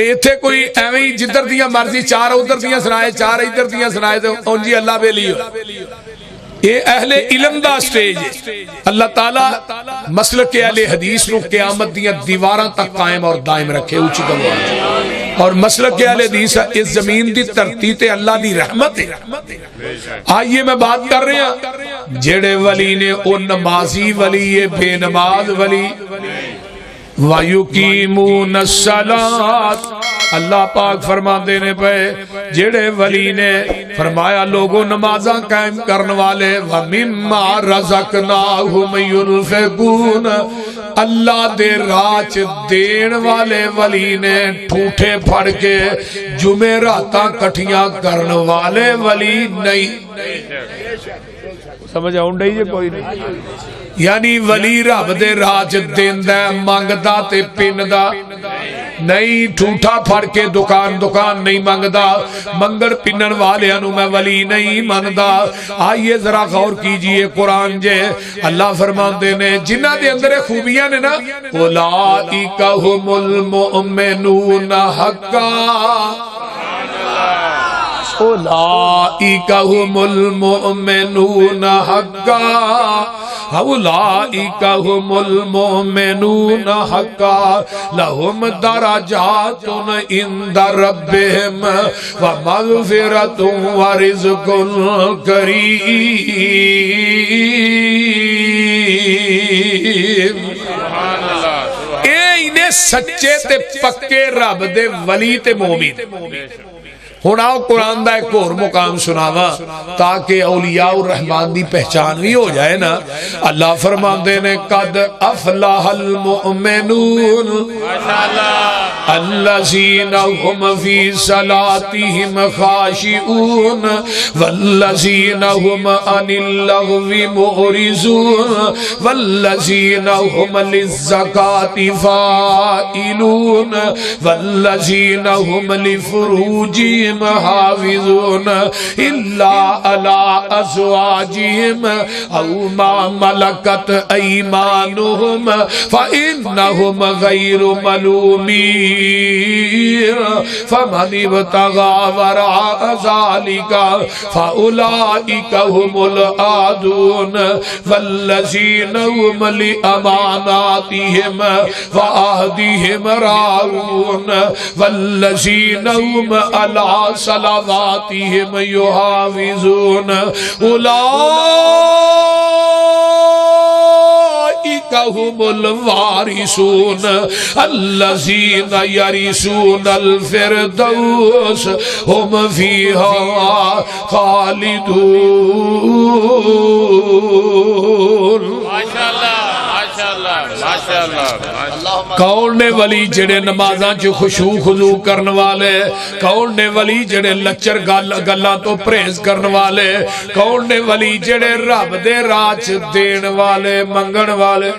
ਇੱਥੇ ਕੋਈ ਐਵੇਂ ਹੀ ਜਿੱਧਰ ਦੀਆਂ ਮਰਜ਼ੀ ਚਾਰ ਉਧਰ ਦੀਆਂ ਸੁਣਾਏ, ਚਾਰ ਇੱਧਰ ਦੀਆਂ ਸੁਣਾਏ ਤੇ ਉਂਝ ਹੀ ਅੱਲਾ ਬੇਲੀ ਹੋ। یہ اہل علم دا سٹیج ہے۔ اللہ تعالیٰ مسلک اہل حدیث نو قیامت دیاں دیواراں تک قائم اور دائم رکھے، اونچی گلواں اور مسلک اہل حدیث اس زمین دی دھرتی تے اللہ دی رحمت ہے۔ آئیے میں بات کر رہے ہیں جڑے ولی نے او نمازی ولی ہے، بے نماز ولی۔ وَيُقِيمُونَ الصَّلَاةَ، اللہ پاک فرما دینے پہ جڑے ولی نے فرمایا لوگوں نمازاں قائم کرنے والے، وَمِمَّا رَزَقْنَاهُمْ يُنْفِقُونَ، اللہ دے راچ دین والے ولی نے ٹھوٹے پھڑ کے جمعراتاں کٹھیاں کرنے والے ولی نہیں۔ سمجھ آؤں ڈائی جے کوئی نہیں؟ یعنی ولی رب دے راج دیندہ مانگدا تے پیندا نہیں، ٹھوٹا پھڑ کے دکان نہیں مانگدا، منگڑ پنن والے انو میں ولی نہیں مانگدا۔ آئیے ذرا غور کیجئے قرآن جے، اللہ فرماندے نے جنہ دے اندر خوبیاں نے نا، اولئک ھم المؤمنون حقا، اولئک ھم المؤمنون حقا، اولئک ھم المؤمنون حقا، لہم درجات عند ربہم ومغفرۃ ورزق کریم۔ اے انہیں سچے تے پکے رب دے ولی تے مومن۔ ہن آؤ قرآن دا ایک اور مقام سناوا تاکہ اولیاء الرحمن دی پہچان بھی ہو جائے نا۔ اللہ فرماندے نے قد افلح المؤمنون الذین هم فی صلاتهم خاشعون والذین هم عن اللغو معرضون والذین هم للزکاة فاعلون والذین هم لفروجهم حافظون الا على ازواجهم او ما ملكت ايمانهم فانهم غير ملومين فمن ابتغى وراء ذلك فاولئك هم العادون والذين هم لاماناتهم وعهدهم راعون والذين هم على صلواتهم يحافظون أولئك هم الوارثون الذين يرثون الفردوس هم فيها خالدون۔ کون نے ولی جڑے نمازاں چ خشوع خضوع کرن والے، کون نے ولی جڑے لچر گلاں تو پرہیز کرن والے، کون نے ولی جڑے رب دے راہ چ دین والے منگن والے۔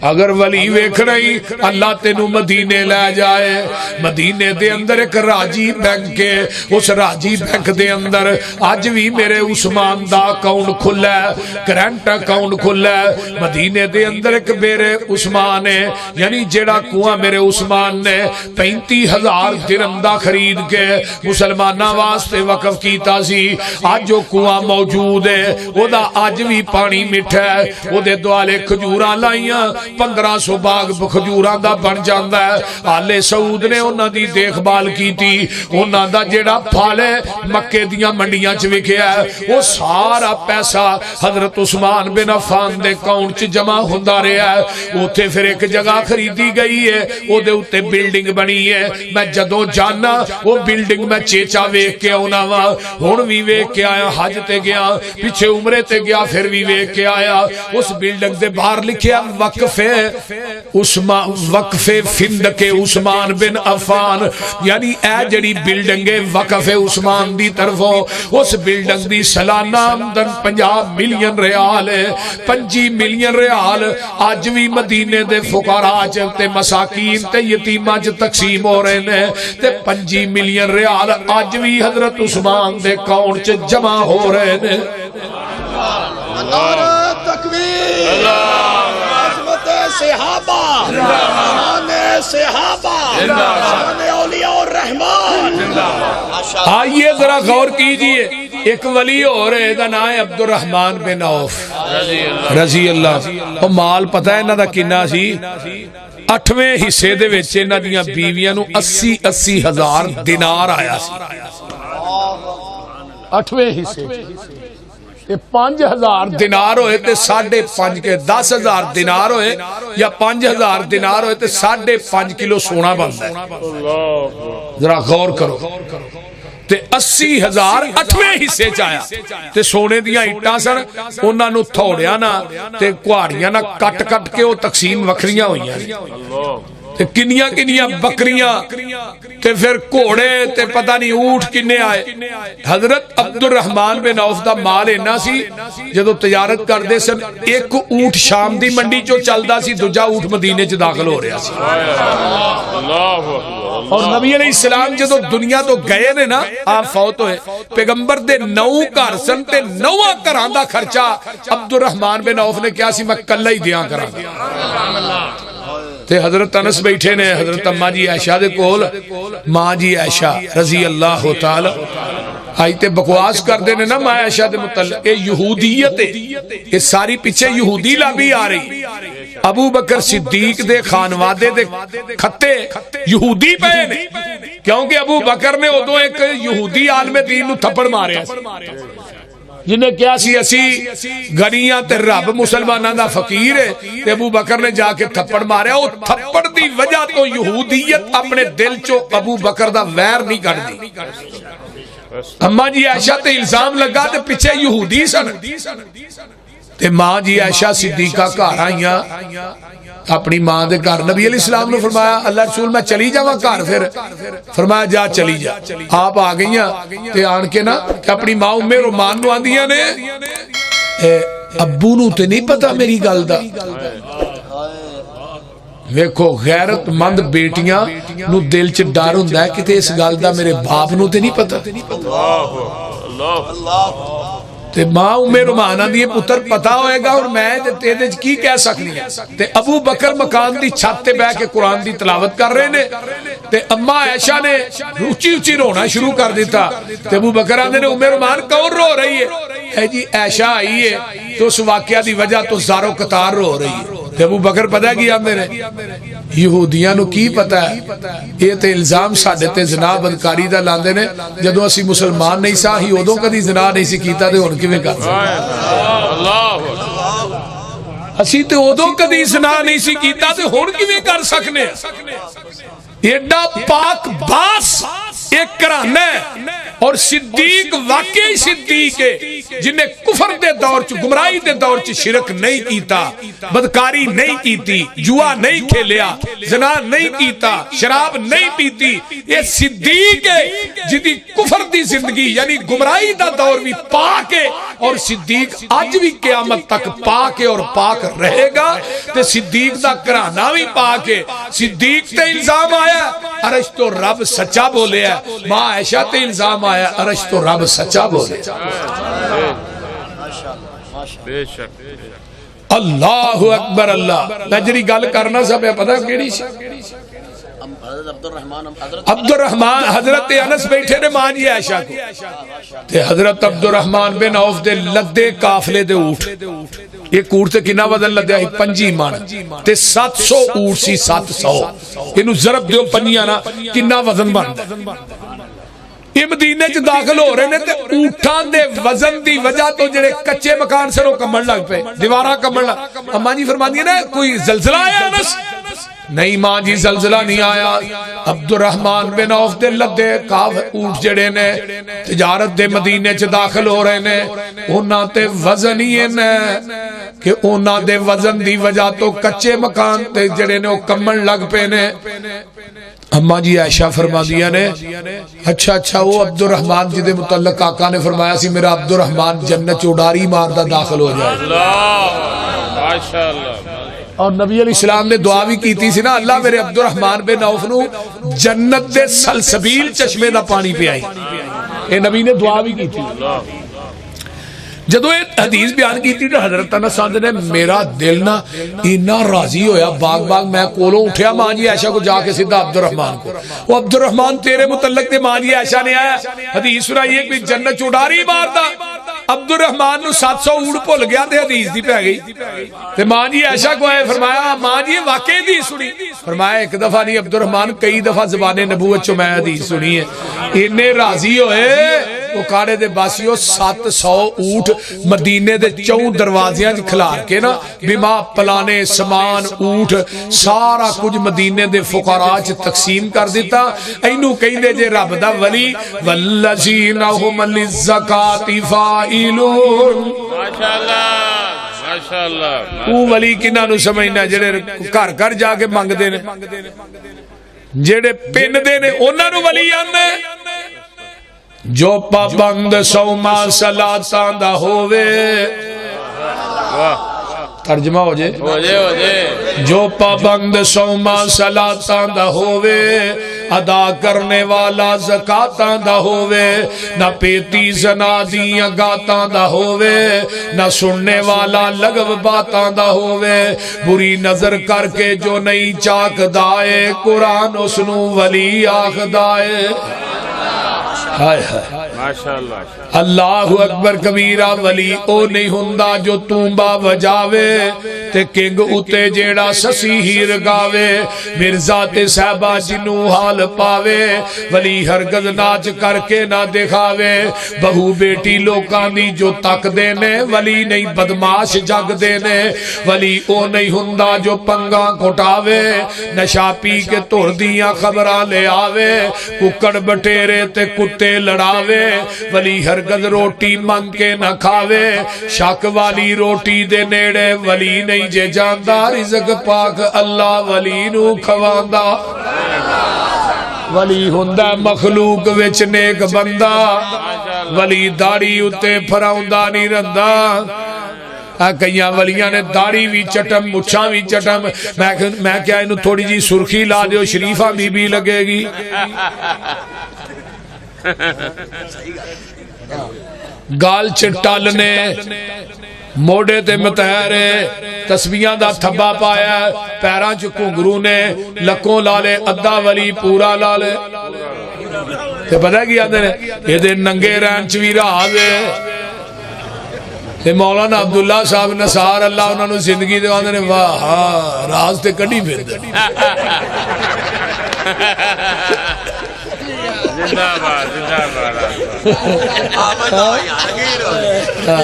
اگر ولی ویکھ رہی اللہ تینو مدینے لے جائے، مدینے دے اندر ایک راجی بینک ہے، اس راجی بینک دے اندر آج بھی میرے عثمان دا اکاؤنٹ کھلا ہے، کرنٹ اکاؤنٹ کھلا ہے۔ مدینے دے اندر ایک میرے عثمان ہے، یعنی جیڑا کنواں میرے عثمان نے 35,000 درہم دا خرید کے مسلمانہ واسطے وقف کیتا سی، آج جو کنواں موجود ہے وہ دا آج بھی پانی مٹھا ہے، وہ دے دوالے کھجوراں لائیاں 1500 باغ کھجوراں دا بن جاندا ہے۔ آل سعود نے انہاں دی دیکھ بھال کی تھی، انہاں دا جیڑا پھل ہے مکے دیاں منڈیاں چ وکھیا ہے، وہ سارا پیسہ حضرت عثمان بن عفان دے اکاؤنٹ چ جمع ہوندا رہیا ہے۔ اوتھے پھر ایک جگہ خریدی گئی ہے، او دے اوتے بلڈنگ بنی ہے، میں جدوں جانا وہ بلڈنگ میں چیچا ویکھ کے آنا وا، ہن وی ویکھ کے آیا، حج تے گیا، پیچھے عمرے تے گیا، پھر وی ویکھ کے آیا۔ اس بلڈنگ دے باہر لکھیا وقف فندق عثمان بن عفان، یعنی اے جڑی بلڈنگ وقف عثمان دی طرفوں، اس بلڈنگ دی سالانہ آمدن 50 ملین ریال ہے۔ 25 ملین ریال آج بھی مدینے دے فقراء تے مساکین تے یتیماں چ تقسیم ہو رہے ہیں، تے 25 ملین ریال آج بھی حضرت عثمان دے اکاؤنٹ چ جمع ہو رہے ہیں۔ نعرہ تکبیر، صحابہ، شان صحابہ، شان اولیاء الرحمان. آئیے ذرا غور کیجئے، ایک ولی اور ہے، دا نام ہے عبد الرحمن بن عوف رضی اللہ. وہ مال پتہ ہے انہاں دا کنا سی؟ 8ویں حصے دے وچ انہاں دیاں بیویاں نو 80 ہزار دینار آیا سی. 8ویں حصے 5000 دینار ہوئے تے 5.5 کے 10,000 دینار ہوئے یا 5000 دینار ہوئے تے 5.5 کلو سونا بنتا ہے. ذرا غور کرو، تے 80,000 8ویں حصے چایا تے سونے دیاں اٹھاں سن، انہاں نو تھوڑیاں نا تے کہاڑیاں نا کٹ کٹ کے وہ تقسیم وکھریاں ہوئیاں تے کنیاں کنیاں بکریاں تے پھر گھوڑے تے پتہ نہیں اونٹ کنے آئے. حضرت عبد الرحمن بن عوف دا مال اینا سی جدو تجارت کردے سن، ایک اونٹ شام دی منڈی چو چلدا سی، دوجا اونٹ مدینے چ داخل ہو رہا سی. اور نبی علیہ السلام جدو دنیا تو گئے نے نا، آپ فوت ہوئے، پیغمبر دے 9 گھر سن تے 9 گھراں دا خرچہ عبد الرحمن بن عوف نے کیا سی میں کلا ہی دیاں کراں گا. تے حضرت انس بیٹھے نے حضرت اماں جی عائشہ دے کول، ماں جی عائشہ رضی اللہ تعالی آئی تے بکواس کر دینے نا ماں عائشہ دے متعلق. اے یہودیت ہے، یہ ساری پیچھے یہودی لابی آ رہی. ابو بکر صدیق دے خانوادے دے کھتے یہودی پہ نے، کیونکہ ابو بکر نے ادو ایک یہودی عالم دین نو تھپڑ ماریا جنہیں کیا سی اسی گھڑیاں تے رب مسلمانہ دا فقیر ہے، تے ابو بکر نے جا کے تھپڑ ماریا. وہ تھپڑ دی وجہ تو یہودیت اپنے دل چو ابو بکر دا ویر نہیں کر دی. اماں جی عائشہ تے الزام لگا تے پیچھے یہودی سن. تے ماں جی عائشہ صدیقہ گھر آئیاں اپنی ماں دے گھر. نبی علیہ السلام نے فرمایا اللہ رسول میں چلی جاواں گھر، پھر فرمایا جا چلی جا. آپ آ گئیاں تے آن کے نا اپنی ماں ام رومان نو آندیاں نے ابو نو تے نہیں پتا میری گل دا. ویکھو غیرت مند بیٹیاں نو دل چ ڈر ہوندا ہے کہ اس گل دا میرے باپ نو تے نہیں پتا. تے ماں ام رومان آندی ہے پتر پتا ہوئے گا اور میں تیرے کی کہہ سکنی ہے. تے ابو بکر مکان دی چھت تے بیٹھ کے قرآن دی تلاوت کر رہے نے تے اماں عائشہ نے اونچی اونچی رونا شروع کر دیتا. تے ابو بکر آندے نے ام رومان کون رو رہی ہے؟ اے جی عائشہ آئی ہے تو اس واقعہ دی وجہ تو زارو قطار رو رہی ہے. تے ابو بکر پتہ ہے کیا آندے نے یہودیاں نو کی پتہ ہے یہ تے الزام ساڈے تے زنا بدکاری دا لاندے نے. جدوں اسی مسلمان نہیں سا ہی ادوں کدی زنا نہیں سی کیتا تے ہن کیویں کر اسی تے ادوں کدی زنا نہیں سی کیتا تے ہن کیویں کر سکنے. ایڈا پاک باس ایک گھرانہ ہے اور صدیق واقعی صدیق ہے جنہیں کفر دے دور چ گمراہی دے دور چ شرک نہیں کیتا، بدکاری نہیں کیتی، جوا نہیں کھیلیا، زنا نہیں کیتا، شراب نہیں پیتی. یہ صدیق ہے جدی کفر دی زندگی یعنی گمراہی دا دور بھی پاک ہے اور صدیق آج بھی قیامت تک پاک ہے اور پاک رہے گا. تے صدیق دا گھرانہ بھی پاک ہے. صدیق تے الزام آیا عرش تو رب سچا بولے ہے، ماں عائشہ تے الزام آیا عرش تو رب سچا بولے. اللہ اکبر. اللہ میں جڑی گل کرنا سب پتہ کیڑی سی؟ عبد الرحمن حضرت انس بیٹھے نے ماں جی عائشہ کو تے حضرت عبد الرحمن بن عوف دے لدے قافلے دے اونٹ. ایک اونٹ تے کنا وزن لدیا 25 من تے 700 اونٹ سی. 700 اینو ضرب دیو پنیاں نا کنا وزن بندا. یہ مدینے چ داخل ہو رہے نے تے اونٹاں دے وزن دی وجہ تو جڑے کچے مکان سن وہ کمن لگ پے، دیواراں کمن لگ. اماں جی فرماندی ہے نا کوئی زلزلہ آیا انس؟ نہیں ماں جی زلزلہ نہیں آیا. عبد الرحمن بن عوف دے لدے کاف اونٹ جڑے نے تجارت دے مدینے چ داخل ہو رہے نے انہاں تے وزن ہی ہے کہ انہاں دے وزن دی وجہ تو کچے مکان تے جڑے نے وہ کمن لگ پے نے. اماں جی عائشہ فرما دیا نے اچھا وہ عبد الرحمن جی دے متعلق آقا نے فرمایا سی میرا عبد الرحمن جنت چوڑاری ماردہ داخل ہو جائے. اور نبی علیہ السلام نے دعا بھی کیتی سی نا اللہ میرے عبد الرحمن بن عوف نو جنت دے سلسبیل چشمے دا پانی پہ آئی. اے نبی نے دعا بھی کی تھی. جدو یہ حدیث بیان کی تھی حضرت انس آندے نے میرا دل نا اتنا راضی ہویا باغ باغ میں کولوں اٹھیا ماں جی عائشہ کو جا کے سیدھا عبد الرحمن کو وہ عبد الرحمن تیرے متعلق تے ماں جی عائشہ نے آیا حدیث سنائی کہ جنت چڑاری ماردا عبد الرحمن نو 700 اونٹ بھول گیا تے حدیث دی پہ گئی تے ماں جی عائشہ کو آئے فرمایا ماں جی واقعی حدیث سنی فرمایا ایک دفعہ نہیں عبد الرحمن کئی دفعہ زبان نبوت چوں میں حدیث سنی ہے اتنے راضی ہوئے وہ کاڑے دے باسیوں 700 اونٹ مدینے دے 4 دروازیاں کھلار کے نا بما پلانے سامان اونٹ سارا کچھ مدینے دے فقراء چ تقسیم کر دیتا اینو کہندے جے رب دا ولی والذین هم للزکات فاعلون ماشاءاللہ او ولی کناں نو سمجھنا جڑے گھر گھر جا کے منگدے نے جڑے پن دے نے انہاں نو ولی آندے جو پابند سوما صلاتاں دا ہووے ترجمہ ہو جائے جو پابند سوما صلاتاں دا ہووے ادا کرنے والا زکاتاں دا ہووے نہ پیتی زنا دیاں گاتاں دا ہووے نہ سننے والا لغو باتاں دا ہووے بری نظر کر کے جو نہیں چاک دائے قرآن اس نو ولی آخ دائے اللہ اکبر کبیرہ ولی او نہیں ہندا جو تومبا بجاوے تے کنگ اتے جیڑا سسی ہیر گاوے مرزا تے صحبہ جنو حال پاوے ولی ہرگز ناچ کر کے نہ دکھاوے بہو بیٹی لوکاں دی جو تک دینے ولی نہیں بدماش جگ دینے ولی او نہیں ہندا جو پنگاں کھٹاوے نشا پی کے تور دیاں خبراں لے آوے ککڑ بٹیرے تے کتے لڑاوے ولی ہرگز روٹی منگ کے نہ کھاوے شک والی روٹی دے نیڑے ولی نہیں جے جاندہ رزق پاک اللہ ولی نو کھواندا ولی ہندہ مخلوق وچ نیک بندہ ولی داڑی اتے پھراؤندہ نہیں رندہ کئیاں ولیاں نے داڑی بھی چٹم مچھاں بھی چٹم میں کیا انہوں تھوڑی جی سرخی لا دیو شریفہ بھی لگے گی گال چٹالنے موڑے تے متحرے تسبیحاں دا تھبا پایا پیران چ گھنگرو نے لکوں لالے ادھا ولی پورا لالے تے پتہ کیا آندے نے یہ دے ننگے رہن چ وی راز تے مولانا عبداللہ صاحب نصار اللہ انہوں نے زندگی دے آندے نے واہ راز تے کڈی پھردے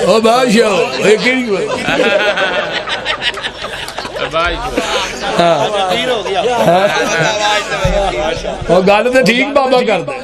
او باشو وہ گل تو ٹھیک بابا کر دے